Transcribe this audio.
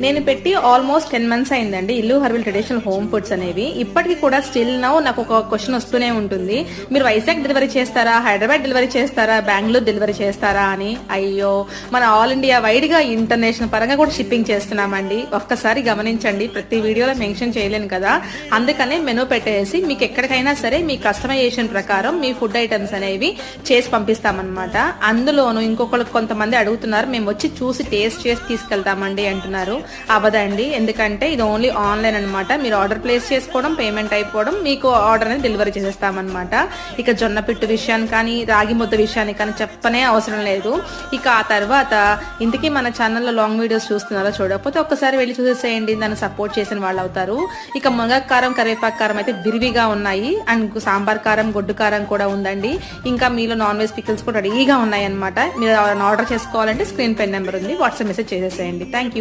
నేను పెట్టి almost 10 months అయిందండి ఇల్లు హర్బల్ ట్రెడిషనల్ హోమ్ ఫుడ్స్ అనేవి. ఇప్పటికీ కూడా స్టిల్ నౌ నాకు ఒక క్వశ్చన్ వస్తూనే ఉంటుంది, మీరు వైజాగ్ డెలివరీ చేస్తారా, హైదరాబాద్ డెలివరీ చేస్తారా, బెంగళూరు డెలివరీ చేస్తారా అని. అయ్యో, మన ఆల్ ఇండియా వైడ్ గా ఇంటర్నేషనల్ పరంగా కూడా షిప్పింగ్ చేస్తున్నామండి. ఒక్కసారి గమనించండి, ప్రతి వీడియోలో మెన్షన్ చేయలేను కదా, అందుకనే మెనూ పెట్టేసి మీకు ఎక్కడికైనా సరే మీ కస్టమైజేషన్ ప్రకారం మీ ఫుడ్ ఐటమ్స్ అనేవి చేసి పంపిస్తామన్నమాట. అందులోను ఇంకొకరు కొంతమంది అడుగుతున్నారు, మేము వచ్చి చూసి టేస్ట్ చేసి తీసుకెళ్తామండి అంటున్నారు. అవదండి, ఎందుకంటే ఇది ఓన్లీ ఆన్లైన్ అనమాట. మీరు ఆర్డర్ ప్లేస్ చేసుకోవడం, పేమెంట్ అయిపోవడం, మీకు ఆర్డర్ అనేది డెలివరీ చేసేస్తామన్నమాట. ఇక జొన్న పిట్టు విషయాన్ని కానీ రాగి ముద్ద విషయాన్ని కానీ చెప్పనే అవసరం లేదు. ఇక ఆ తర్వాత ఇంతకీ మన ఛానల్లో లాంగ్ వీడియోస్ చూస్తున్నారో చూడకపోతే ఒక్కసారి వెళ్ళి చూసేసేయండి, దాన్ని సపోర్ట్ చేసిన వాళ్ళు అవుతారు. ఇక మునగాకు కారం, కరివేపాకు కారం అయితే విరివిగా ఉన్నాయి. అండ్ సాంబార్ కారం, గొడ్డు కారం కూడా ఉందండి. ఇంకా మీలో నాన్ వెజ్ పికిల్స్ కూడా రెడీగా ఉన్నాయి అనమాట. మీరు ఆర్డర్ చేసుకోవాలంటే స్క్రీన్ పై నెంబర్ ఉంది, వాట్సాప్ మెసేజ్ చేసేసేయండి. Thank you.